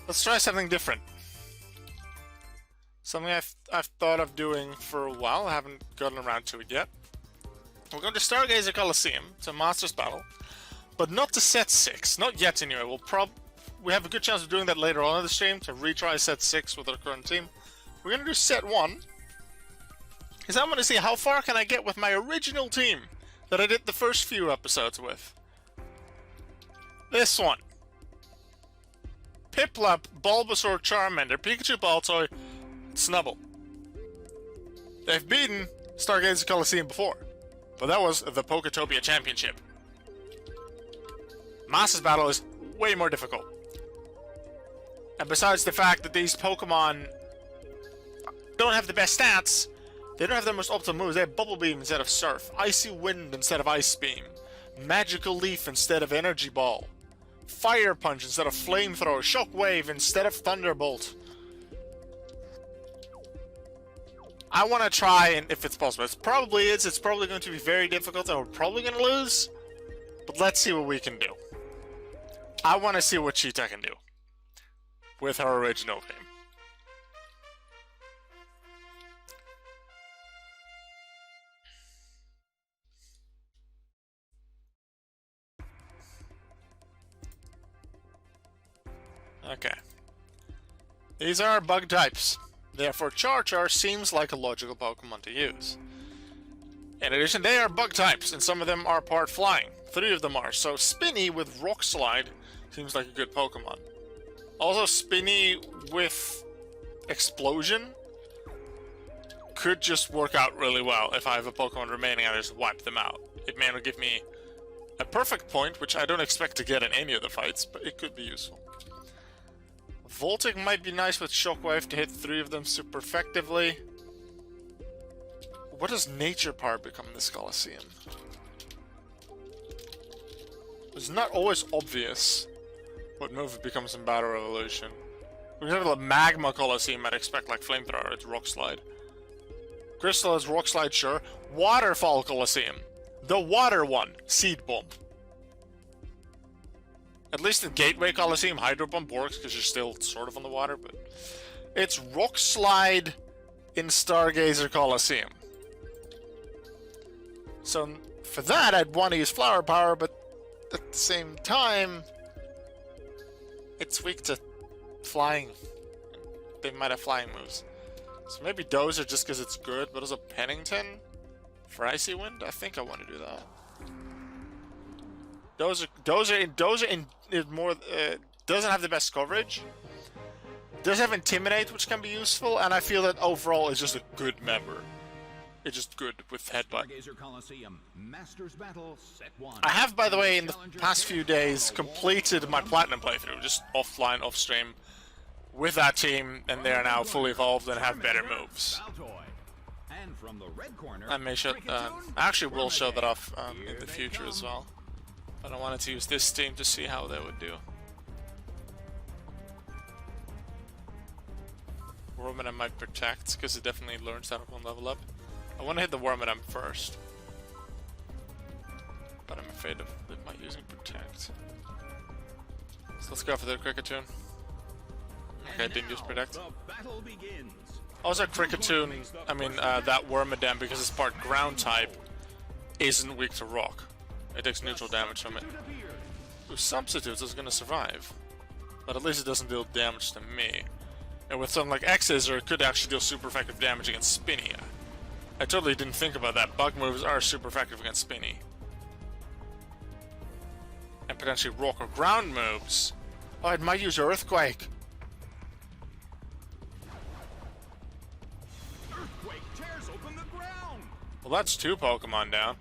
Let's try something different. Something I've thought of doing for a while. I haven't gotten around to it yet. We're going to Stargazer Colosseum. It's a Masters Battle. But not to set 6. Not yet anyway. We have a good chance of doing that later on in the stream to retry set 6 with our current team. We're going to do set 1. Because I want to see how far can I get with my original team that I did the first few episodes with. This one. Piplup, Bulbasaur, Charmander, Pikachu, Baltoy, Snubbull. They've beaten Stargazer Colosseum before, but that was the Pokétopia Championship. Masters Battle is way more difficult. And besides the fact that these Pokemon don't have the best stats, they don't have the most optimal moves. They have Bubble Beam instead of Surf, Icy Wind instead of Ice Beam, Magical Leaf instead of Energy Ball, Fire Punch instead of Flamethrower, Shockwave instead of Thunderbolt. I want to try, and if it's possible, it's probably going to be very difficult, and we're probably going to lose, but let's see what we can do. I want to see what Cheetah can do with her original team. Okay. These are bug types. Therefore, Char seems like a logical Pokemon to use. In addition, they are bug types, and some of them are part flying. 3 of them are. So Spinny with Rock Slide seems like a good Pokemon. Also, Spinny with Explosion could just work out really well if I have a Pokemon remaining and I just wipe them out. It may not give me a perfect point, which I don't expect to get in any of the fights, but it could be useful. Voltic might be nice with Shockwave to hit 3 of them super effectively. What does Nature Power become in this Colosseum? It's not always obvious what move it becomes in Battle Revolution. For example, the Magma Colosseum I'd expect like Flamethrower, it's Rock Slide. Crystal is Rock Slide, sure. Waterfall Colosseum. The water one, Seed Bomb. At least in Gateway Colosseum, Hydro Pump works because you're still sort of on the water, but it's Rock Slide in Stargazer Colosseum. So for that, I'd want to use Flower Power, but at the same time, it's weak to flying. They might have flying moves. So maybe Dozer just because it's good, but also Pennington for Icy Wind? I think I want to do that. Dozer more doesn't have the best coverage. Does have Intimidate, which can be useful, and I feel that overall is just a good member. It's just good with Headbutt. I have, by the way, in the past few days, completed my Platinum playthrough, just offline, off stream, with that team, and they are now fully evolved and have better moves. I may show, I actually will show that off in the future as well. But I wanted to use this team to see how they would do. Wormadam might protect, because it definitely learns that upon level up. I want to hit the Wormadam first. But I'm afraid of it might using protect. So let's go for the Kricketune. Okay, didn't use protect. Also Kricketune, I mean that Wormadam, because it's part ground type, isn't weak to rock. It takes neutral damage from it. Ooh, Substitutes is gonna survive. But at least it doesn't deal damage to me. And with something like X-Scissor, it could actually deal super effective damage against Spinny. I totally didn't think about that. Bug moves are super effective against Spinny. And potentially rock or ground moves. Oh, it might use Earthquake. Earthquake tears open the ground. Well, that's 2 Pokemon down.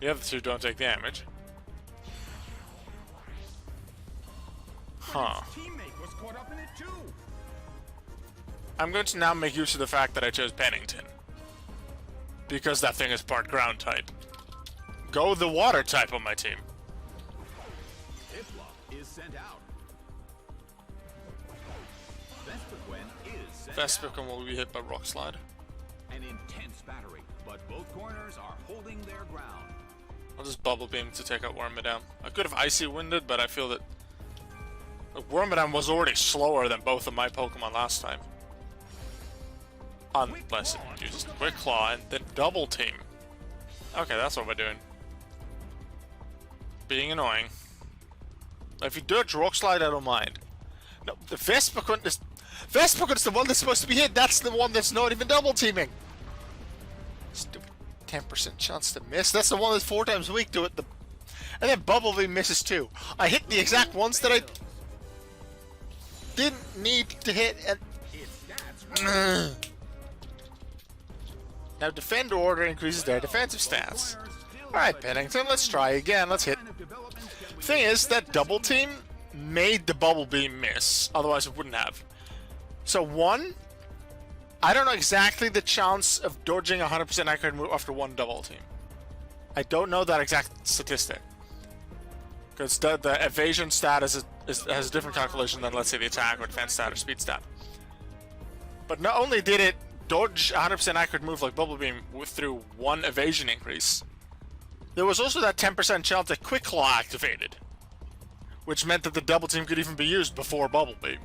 The other 2 don't take damage. Huh. I'm going to now make use of the fact that I chose Pennington. Because that thing is part ground type. Go the water type on my team. Vespiquen will be hit by Rock Slide. An intense battery, but both corners are holding their ground. I'll just Bubble Beam to take out Wormadam. I could have Icy Winded, but I feel that Wormadam was already slower than both of my Pokemon last time. Unless it uses Quick Claw and then Double Team. Okay, that's what we're doing. Being annoying. If you dodge Rock Slide, I don't mind. No, the Vespiquen is... Vespiquen's the one that's supposed to be hit. That's the one that's not even Double Teaming. Stupid 10% chance to miss. That's the one that's 4 times weak to it. And then Bubblebee misses too. I hit the exact ones that I didn't need to hit and... Now Defend Order increases their defensive stats. Alright, Pennington, let's try again. Let's hit. Thing is, that Double Team made the Bubble Beam miss. Otherwise it wouldn't have. So 1, I don't know exactly the chance of dodging a 100% accurate move after 1 Double Team. I don't know that exact statistic. Because the evasion stat has a different calculation than, let's say, the attack or defense stat or speed stat. But not only did it dodge a 100% accurate move like Bubble Beam through 1 evasion increase, there was also that 10% chance that Quick Claw activated, which meant that the Double Team could even be used before Bubble Beam.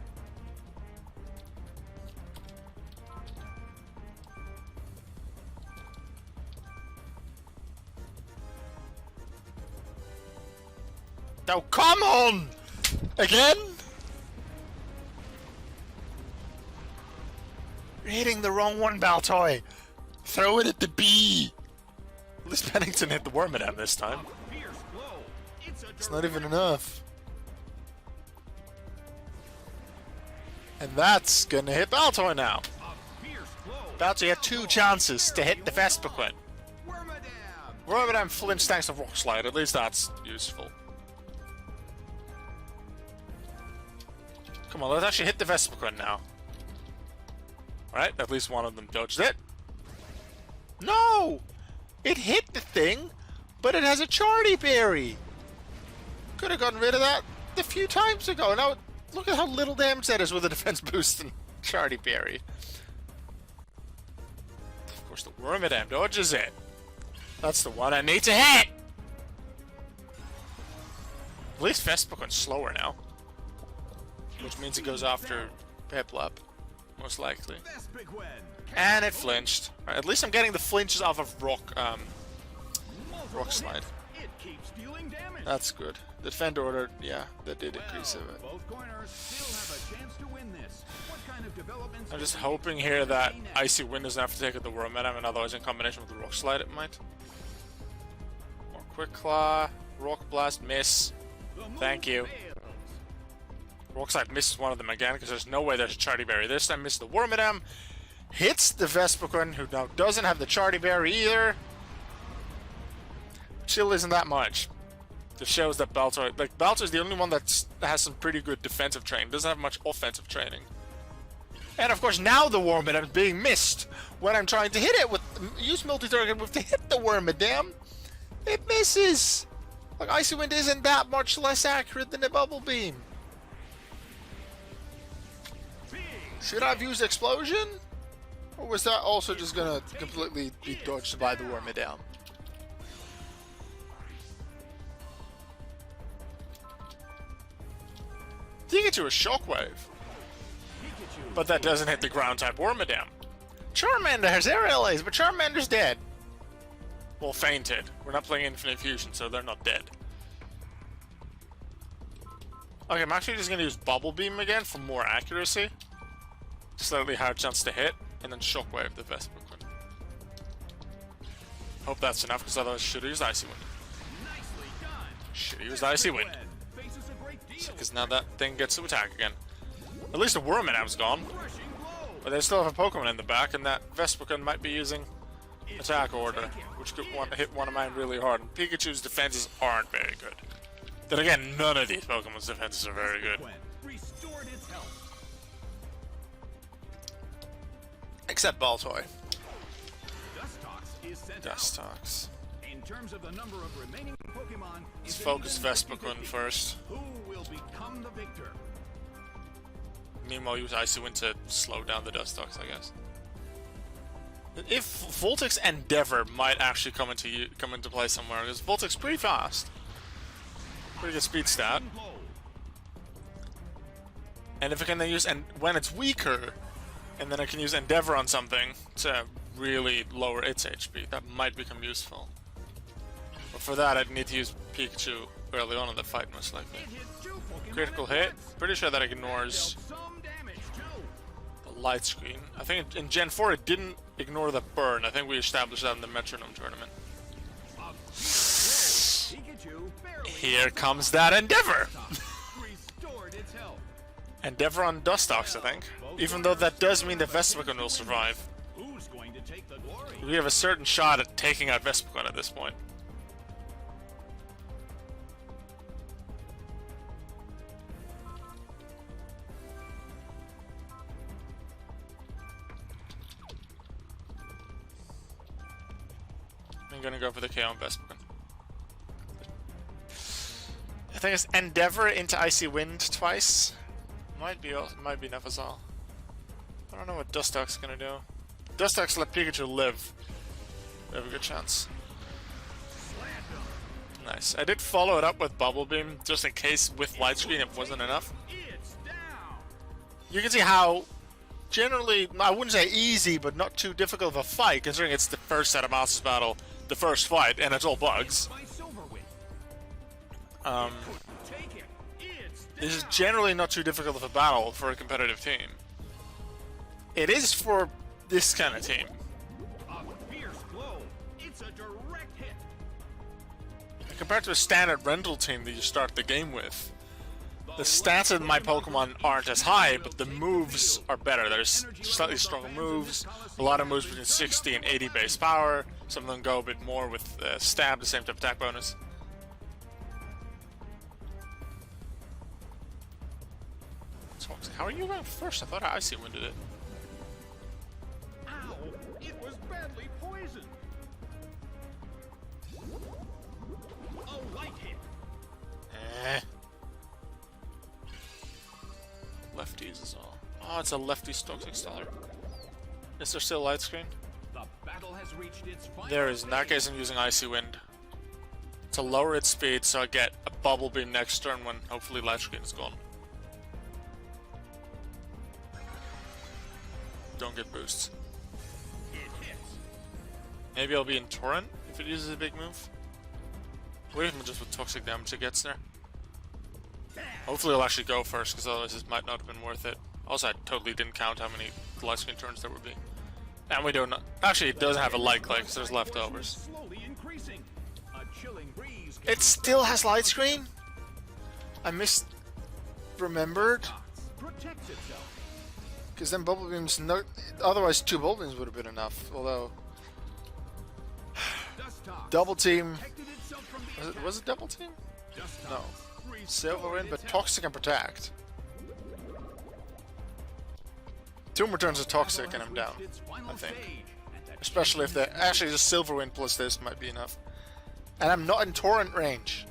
Now come on! Again? You're hitting the wrong one, Baltoy. Throw it at the bee. At least Pennington hit the Wormadam this time. It's not even enough. And that's gonna hit Baltoy now. Baltoy had 2 chances to hit the Vespiquen. Wormadam flinched thanks to Rock Slide. At least that's useful. Come on, let's actually hit the Vespiquen now. Alright, at least one of them dodged it. No! It hit the thing, but it has a Charty Berry! Could have gotten rid of that a few times ago. Now, look at how little damage that is with a defense boost and Charty Berry. Of course, the Wormadam dodges it. That's the one I need to hit! At least Vespiquen's slower now. Which means it goes after Piplup, most likely. And it flinched. Right, at least I'm getting the flinches off of Rock Slide. That's good. The Defend Order, yeah, that did increase it. I'm just hoping here that Icy Wind doesn't have to take out the Wormadam, and otherwise in combination with the Rock Slide it might. More Quick Claw, Rock Blast, miss. Thank you. Rock Slide misses one of them again, because there's no way there's a Charty Berry. This time misses the Wormadam, hits the Vespiquen, who now doesn't have the Charty Berry either. Still isn't that much. Just shows that Baltoy, like, Baltoy's the only one that has some pretty good defensive training, doesn't have much offensive training. And of course now the Wormadam is being missed when I'm trying to hit it with, use multi-target move to hit the Wormadam. It misses! Like, Icy Wind isn't that much less accurate than a Bubble Beam. Should I have used Explosion? Or was that also just gonna completely be dodged by the Wormadam? Pikachu is Shockwave. But that doesn't hit the ground-type Wormadam. Charmander has aerial A's, but Charmander's dead. Well, fainted. We're not playing Infinite Fusion, so they're not dead. Okay, I'm actually just gonna use Bubble Beam again for more accuracy. Slightly higher chance to hit, and then Shockwave the Vespiquen. Hope that's enough, because otherwise should have used Icy Wind. Should have used Icy Wind. Because now that thing gets to attack again. At least the Wormadam's gone. But they still have a Pokemon in the back, and that Vespiquen might be using Attack Order, which could hit one of mine really hard. And Pikachu's defenses aren't very good. Then again, none of these Pokemon's defenses are very good. Except Baltoy. Dustox. In terms of the number of remaining Pokemon, let's focus Vespiquen first. Who will become the victor? Meanwhile, use Icy Wind to slow down the Dustox, I guess. If Voltix Endeavor might actually come into play somewhere, because Voltix pretty fast. Pretty good speed stat. And if I can then use, and when it's weaker, and then I can use Endeavor on something to really lower its HP, that might become useful. But for that, I'd need to use Pikachu early on in the fight, most likely. Critical hit. Pretty sure that ignores the light screen. I think in Gen 4 it didn't ignore the burn. I think we established that in the Metronome tournament. Here comes that Endeavor! Endeavor on Dustox, I think. Even though that does mean that Vespiquen will survive. We have a certain shot at taking out Vespiquen at this point. I'm gonna go for the KO on Vespiquen. I think it's Endeavor into Icy Wind twice. Might be enough as all. I don't know what Dustox is gonna do. Dustox let Pikachu live. We have a good chance. Nice. I did follow it up with Bubble Beam just in case with Light Screen it wasn't enough. You can see how generally, I wouldn't say easy, but not too difficult of a fight considering it's the first set of Masters Battle, the first fight, and it's all bugs. This is generally not too difficult of a battle for a competitive team. It is for this kind of team. Compared to a standard rental team that you start the game with, the stats in my Pokemon aren't as high, but the moves are better. There's slightly stronger moves, a lot of moves between 60 and 80 base power. Some of them go a bit more with stab, the same type of attack bonus. How are you going first? I thought I Icy Winded it. Ow! It was badly poisoned. A light hit. Lefties is all. Oh, it's a lefty Toxic Stellar. Is there still light screen? The battle has reached its final There is. In that case, I'm using Icy Wind to lower its speed, so I get a Bubble Beam next turn when hopefully light screen is gone. Don't get boosts. It hits. Maybe I'll be in Torrent if it uses a big move. Or even just with toxic damage it gets there. Hopefully I'll actually go first, because otherwise this might not have been worth it. Also, I totally didn't count how many light screen turns there would be. And we don't know. Actually, it doesn't have a light click, because there's leftovers. It still has light screen? I remembered. Because then Bubble Beam's no. Otherwise, 2 Bubble Beams would have been enough. Although. Double Team. Was it Double Team? No. Silver Wind, but Toxic and Protect. 2 more turns of Toxic and I'm down. I think. Especially if they're. Actually, just Silver Wind plus this might be enough. And I'm not in Torrent range.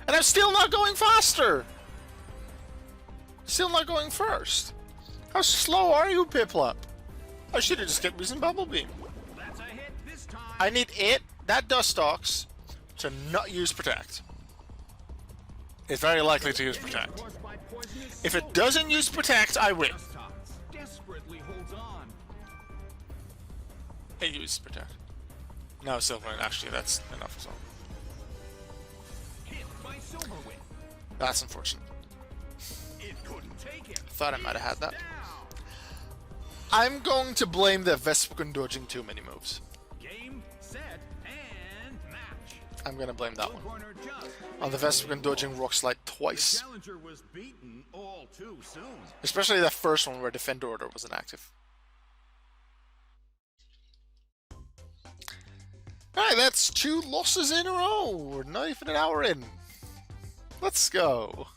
And I'm still not going faster! Still not going first. How slow are you, Piplup? I should have just kept using Bubble Beam. I need that Dustox, to not use Protect. It's very likely to use Protect. If it doesn't use Protect, I win. It uses Protect. No, Silver Wind. Actually, that's enough as well. That's unfortunate. Thought I might have had that. I'm going to blame the Vespiquen dodging too many moves. Game, set, and match. I'm gonna blame that one. On the Vespiquen dodging Rock Slide twice. The challenger was beaten all too soon. Especially that first one where Defend Order wasn't active. Alright, that's 2 losses in a row. We're not even an hour in. Let's go.